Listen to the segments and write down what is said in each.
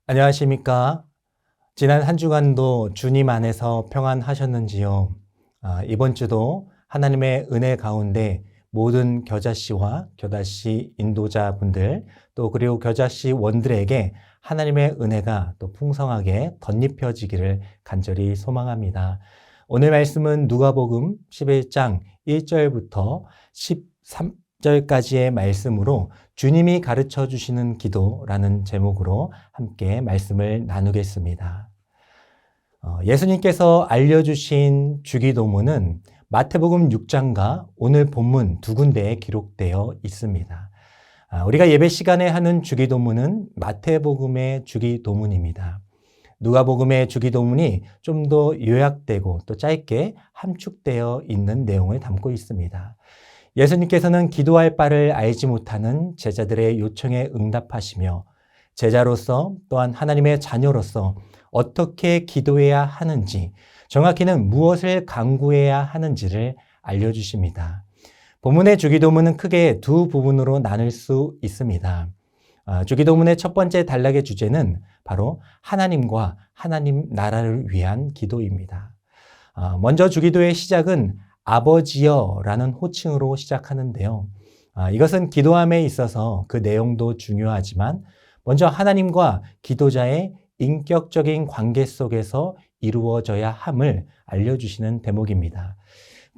안녕하십니까? 지난 한 주간도 주님 안에서 평안하셨는지요? 이번 주도 하나님의 은혜 가운데 모든 겨자씨와 겨자씨 인도자분들 또 그리고 겨자씨 원들에게 하나님의 은혜가 또 풍성하게 덧입혀지기를 간절히 소망합니다. 오늘 말씀은 누가복음 11장 1절부터 13절까지의 말씀으로 주님이 가르쳐 주시는 기도라는 제목으로 함께 말씀을 나누겠습니다. 예수님께서 알려주신 주기도문은 마태복음 6장과 오늘 본문 두 군데에 기록되어 있습니다. 우리가 예배 시간에 하는 주기도문은 마태복음의 주기도문입니다. 누가복음의 주기도문이 좀 더 요약되고 또 짧게 함축되어 있는 내용을 담고 있습니다. 예수님께서는 기도할 바를 알지 못하는 제자들의 요청에 응답하시며 제자로서 또한 하나님의 자녀로서 어떻게 기도해야 하는지, 정확히는 무엇을 간구해야 하는지를 알려주십니다. 본문의 주기도문은 크게 두 부분으로 나눌 수 있습니다. 주기도문의 첫 번째 단락의 주제는 바로 하나님과 하나님 나라를 위한 기도입니다. 먼저 주기도의 시작은 아버지여라는 호칭으로 시작하는데요. 이것은 기도함에 있어서 그 내용도 중요하지만 먼저 하나님과 기도자의 인격적인 관계 속에서 이루어져야 함을 알려주시는 대목입니다.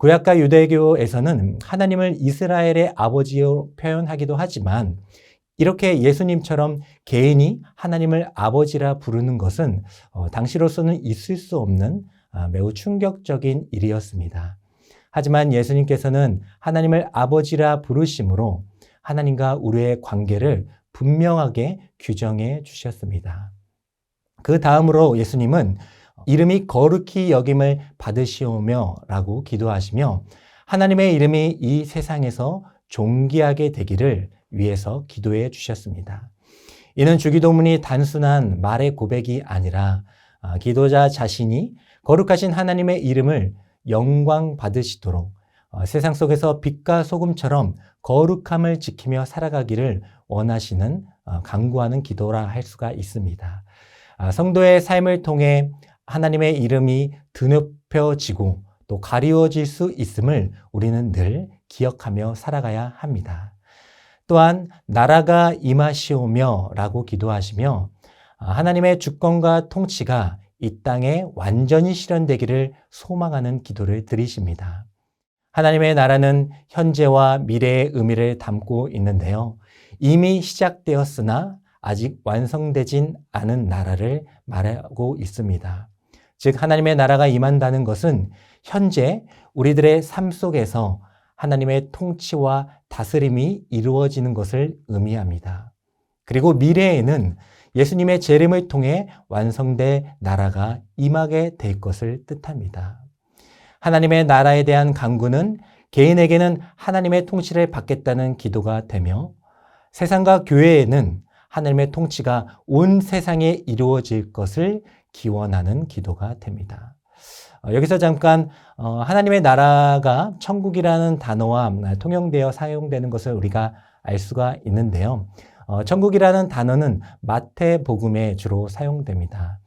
구약과 유대교에서는 하나님을 이스라엘의 아버지로 표현하기도 하지만 이렇게 예수님처럼 개인이 하나님을 아버지라 부르는 것은 당시로서는 있을 수 없는 매우 충격적인 일이었습니다. 하지만 예수님께서는 하나님을 아버지라 부르심으로 하나님과 우리의 관계를 분명하게 규정해 주셨습니다. 그 다음으로 예수님은 이름이 거룩히 여김을 받으시오며 라고 기도하시며 하나님의 이름이 이 세상에서 존귀하게 되기를 위해서 기도해 주셨습니다. 이는 주기도문이 단순한 말의 고백이 아니라 기도자 자신이 거룩하신 하나님의 이름을 영광 받으시도록 세상 속에서 빛과 소금처럼 거룩함을 지키며 살아가기를 원하시는 간구하는 기도라 할 수가 있습니다. 성도의 삶을 통해 하나님의 이름이 드높여지고 또 가리워질 수 있음을 우리는 늘 기억하며 살아가야 합니다. 또한 나라가 임하시오며 라고 기도하시며 하나님의 주권과 통치가 이 땅에 완전히 실현되기를 소망하는 기도를 드리십니다. 하나님의 나라는 현재와 미래의 의미를 담고 있는데요. 이미 시작되었으나 아직 완성되진 않은 나라를 말하고 있습니다. 즉 하나님의 나라가 임한다는 것은 현재 우리들의 삶 속에서 하나님의 통치와 다스림이 이루어지는 것을 의미합니다. 그리고 미래에는 예수님의 재림을 통해 완성될 나라가 임하게 될 것을 뜻합니다. 하나님의 나라에 대한 간구는 개인에게는 하나님의 통치를 받겠다는 기도가 되며 세상과 교회에는 하나님의 통치가 온 세상에 이루어질 것을 기원하는 기도가 됩니다. 여기서 잠깐 하나님의 나라가 천국이라는 단어와 통용되어 사용되는 것을 우리가 알 수가 있는데요. 천국이라는 단어는 마태복음에 주로 사용됩니다.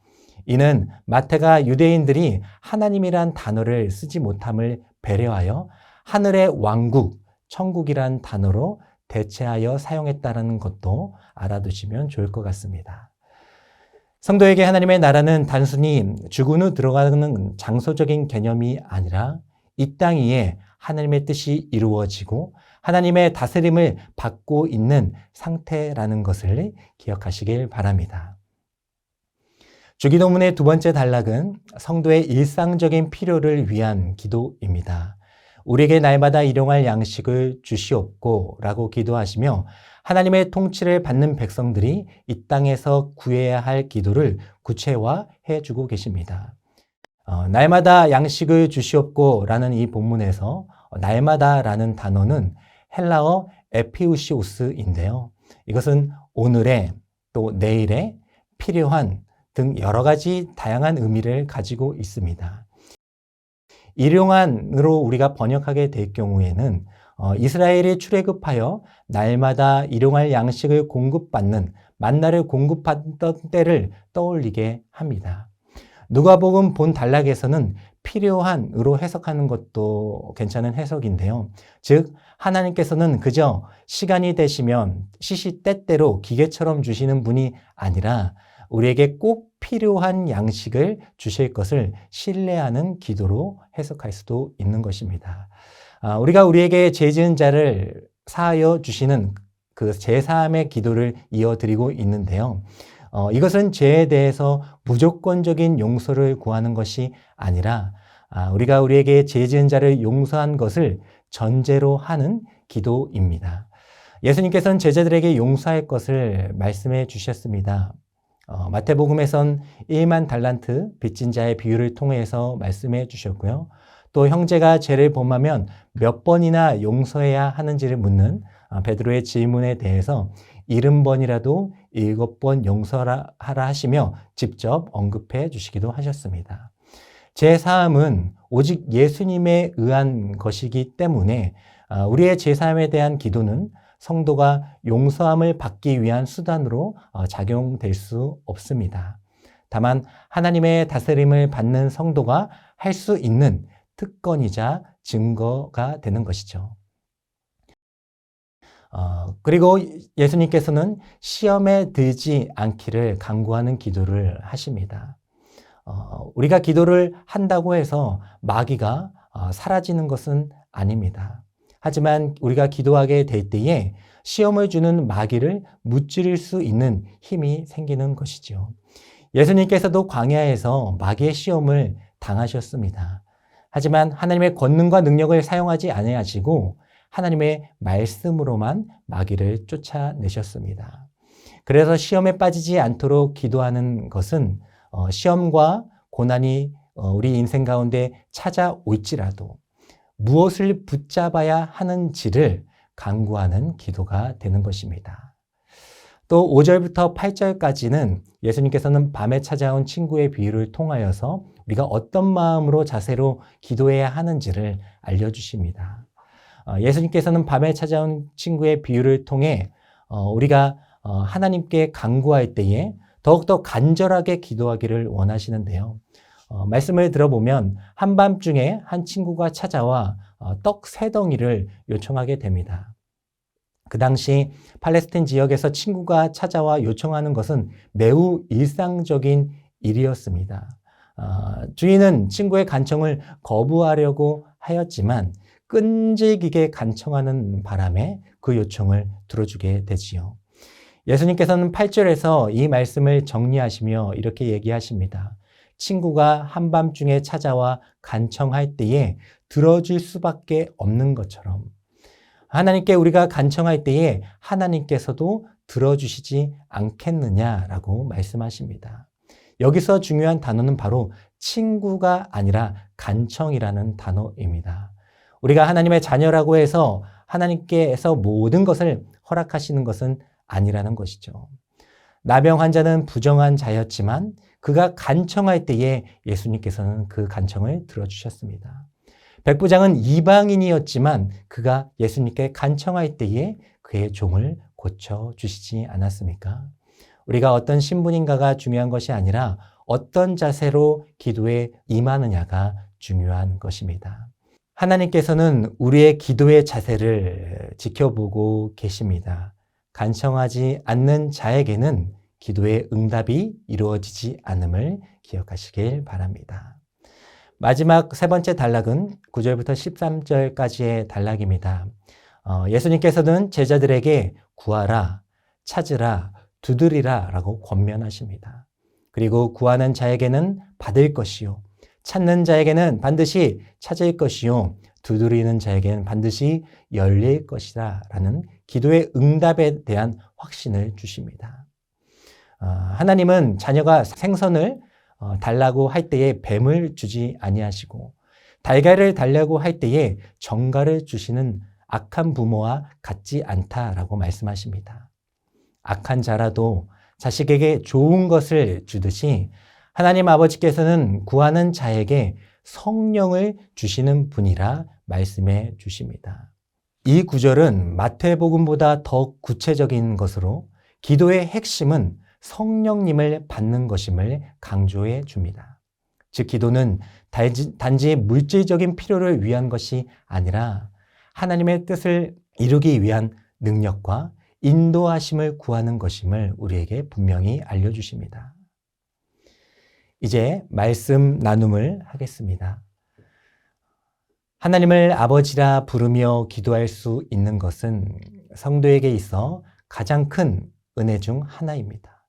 이는 마태가 유대인들이 하나님이란 단어를 쓰지 못함을 배려하여 하늘의 왕국, 천국이란 단어로 대체하여 사용했다는 것도 알아두시면 좋을 것 같습니다. 성도에게 하나님의 나라는 단순히 죽은 후 들어가는 장소적인 개념이 아니라 이 땅 위에 하나님의 뜻이 이루어지고 하나님의 다스림을 받고 있는 상태라는 것을 기억하시길 바랍니다. 주기도문의 두 번째 단락은 성도의 일상적인 필요를 위한 기도입니다. 우리에게 날마다 일용할 양식을 주시옵고 라고 기도하시며 하나님의 통치를 받는 백성들이 이 땅에서 구해야 할 기도를 구체화해 주고 계십니다. 날마다 양식을 주시옵고 라는 이 본문에서 날마다 라는 단어는 헬라어 에피우시오스인데요. 이것은 오늘의 또 내일의 필요한 등 여러 가지 다양한 의미를 가지고 있습니다. 일용한으로 우리가 번역하게 될 경우에는 이스라엘이 출애굽하여 날마다 일용할 양식을 공급받는 만나를 공급하던 때를 떠올리게 합니다. 누가복음 본 단락에서는 필요한으로 해석하는 것도 괜찮은 해석인데요. 즉 하나님께서는 그저 시간이 되시면 시시때때로 기계처럼 주시는 분이 아니라 우리에게 꼭 필요한 양식을 주실 것을 신뢰하는 기도로 해석할 수도 있는 것입니다. 우리가 우리에게 죄 지은 자를 사하여 주시는 그 제사함의 기도를 이어드리고 있는데요. 이것은 죄에 대해서 무조건적인 용서를 구하는 것이 아니라 우리가 우리에게 죄 지은 자를 용서한 것을 전제로 하는 기도입니다. 예수님께서는 제자들에게 용서할 것을 말씀해 주셨습니다. 마태복음에선 1만 달란트 빚진 자의 비유를 통해서 말씀해 주셨고요. 또 형제가 죄를 범하면 몇 번이나 용서해야 하는지를 묻는 베드로의 질문에 대해서 70번이라도 7번 용서하라 하시며 직접 언급해 주시기도 하셨습니다. 제사함은 오직 예수님에 의한 것이기 때문에 우리의 제사함에 대한 기도는 성도가 용서함을 받기 위한 수단으로 작용될 수 없습니다. 다만 하나님의 다스림을 받는 성도가 할 수 있는 특권이자 증거가 되는 것이죠. 그리고 예수님께서는 시험에 들지 않기를 간구하는 기도를 하십니다. 우리가 기도를 한다고 해서 마귀가 사라지는 것은 아닙니다. 하지만 우리가 기도하게 될 때에 시험을 주는 마귀를 무찌를 수 있는 힘이 생기는 것이죠. 예수님께서도 광야에서 마귀의 시험을 당하셨습니다. 하지만 하나님의 권능과 능력을 사용하지 아니하시고 하나님의 말씀으로만 마귀를 쫓아내셨습니다. 그래서 시험에 빠지지 않도록 기도하는 것은 시험과 고난이 우리 인생 가운데 찾아올지라도 무엇을 붙잡아야 하는지를 간구하는 기도가 되는 것입니다. 또 5절부터 8절까지는 예수님께서는 밤에 찾아온 친구의 비유를 통하여서 우리가 어떤 마음으로 자세로 기도해야 하는지를 알려주십니다. 예수님께서는 밤에 찾아온 친구의 비유를 통해 우리가 하나님께 간구할 때에 더욱더 간절하게 기도하기를 원하시는데요. 말씀을 들어보면 한밤중에 한 친구가 찾아와 떡 3덩이를 요청하게 됩니다. 그 당시 팔레스타인 지역에서 친구가 찾아와 요청하는 것은 매우 일상적인 일이었습니다. 주인은 친구의 간청을 거부하려고 하였지만 끈질기게 간청하는 바람에 그 요청을 들어주게 되지요. 예수님께서는 8절에서 이 말씀을 정리하시며 이렇게 얘기하십니다. 친구가 한밤중에 찾아와 간청할 때에 들어줄 수밖에 없는 것처럼 하나님께 우리가 간청할 때에 하나님께서도 들어주시지 않겠느냐라고 말씀하십니다. 여기서 중요한 단어는 바로 친구가 아니라 간청이라는 단어입니다. 우리가 하나님의 자녀라고 해서 하나님께서 모든 것을 허락하시는 것은 아니라는 것이죠. 나병 환자는 부정한 자였지만 그가 간청할 때에 예수님께서는 그 간청을 들어주셨습니다. 백부장은 이방인이었지만 그가 예수님께 간청할 때에 그의 종을 고쳐주시지 않았습니까? 우리가 어떤 신분인가가 중요한 것이 아니라 어떤 자세로 기도에 임하느냐가 중요한 것입니다. 하나님께서는 우리의 기도의 자세를 지켜보고 계십니다. 간청하지 않는 자에게는 기도의 응답이 이루어지지 않음을 기억하시길 바랍니다. 마지막 3번째 단락은 9절부터 13절까지의 단락입니다. 예수님께서는 제자들에게 구하라, 찾으라, 두드리라 라고 권면하십니다. 그리고 구하는 자에게는 받을 것이요, 찾는 자에게는 반드시 찾을 것이요, 두드리는 자에게는 반드시 열릴 것이다 라는 기도의 응답에 대한 확신을 주십니다. 하나님은 자녀가 생선을 달라고 할 때에 뱀을 주지 아니하시고 달걀을 달라고 할 때에 정갈을 주시는 악한 부모와 같지 않다라고 말씀하십니다. 악한 자라도 자식에게 좋은 것을 주듯이 하나님 아버지께서는 구하는 자에게 성령을 주시는 분이라 말씀해 주십니다. 이 구절은 마태복음보다 더 구체적인 것으로 기도의 핵심은 성령님을 받는 것임을 강조해 줍니다. 즉, 기도는 단지 물질적인 필요를 위한 것이 아니라 하나님의 뜻을 이루기 위한 능력과 인도하심을 구하는 것임을 우리에게 분명히 알려주십니다. 이제 말씀 나눔을 하겠습니다. 하나님을 아버지라 부르며 기도할 수 있는 것은 성도에게 있어 가장 큰 은혜 중 하나입니다.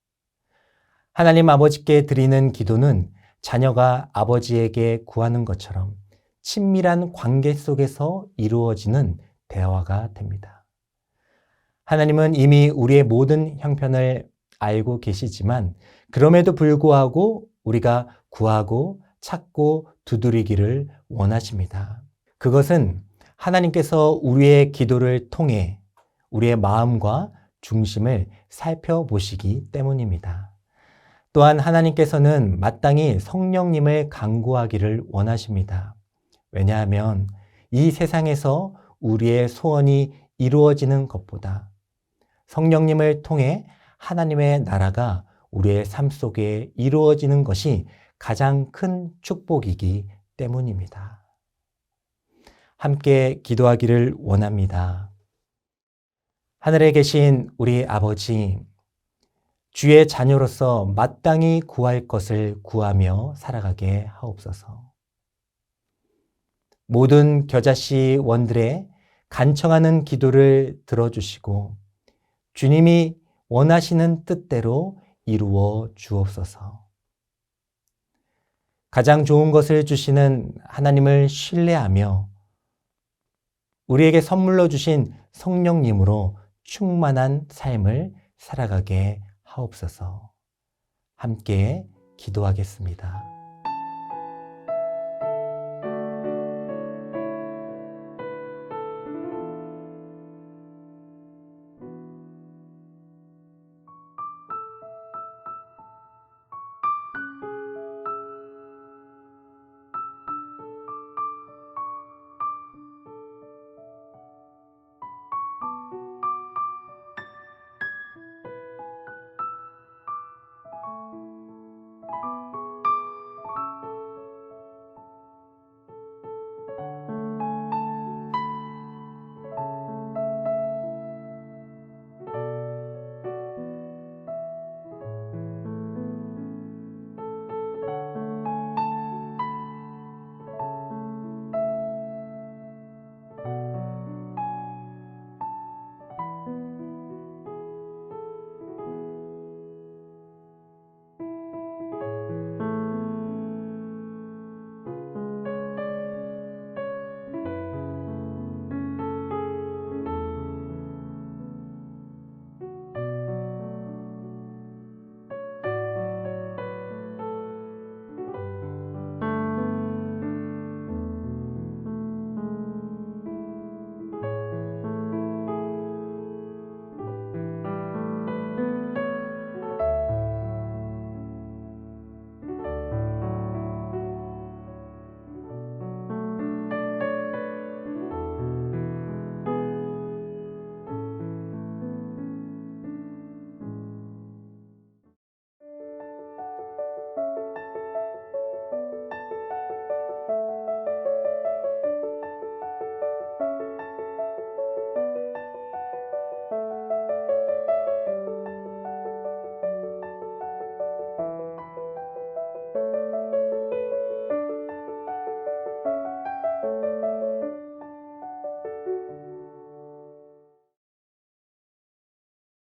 하나님 아버지께 드리는 기도는 자녀가 아버지에게 구하는 것처럼 친밀한 관계 속에서 이루어지는 대화가 됩니다. 하나님은 이미 우리의 모든 형편을 알고 계시지만 그럼에도 불구하고 우리가 구하고 찾고 두드리기를 원하십니다. 그것은 하나님께서 우리의 기도를 통해 우리의 마음과 중심을 살펴보시기 때문입니다. 또한 하나님께서는 마땅히 성령님을 간구하기를 원하십니다. 왜냐하면 이 세상에서 우리의 소원이 이루어지는 것보다 성령님을 통해 하나님의 나라가 우리의 삶 속에 이루어지는 것이 가장 큰 축복이기 때문입니다. 함께 기도하기를 원합니다. 하늘에 계신 우리 아버지, 주의 자녀로서 마땅히 구할 것을 구하며 살아가게 하옵소서. 모든 겨자씨 원들의 간청하는 기도를 들어주시고 주님이 원하시는 뜻대로 이루어 주옵소서. 가장 좋은 것을 주시는 하나님을 신뢰하며 우리에게 선물로 주신 성령님으로 충만한 삶을 살아가게 하옵소서. 함께 기도하겠습니다.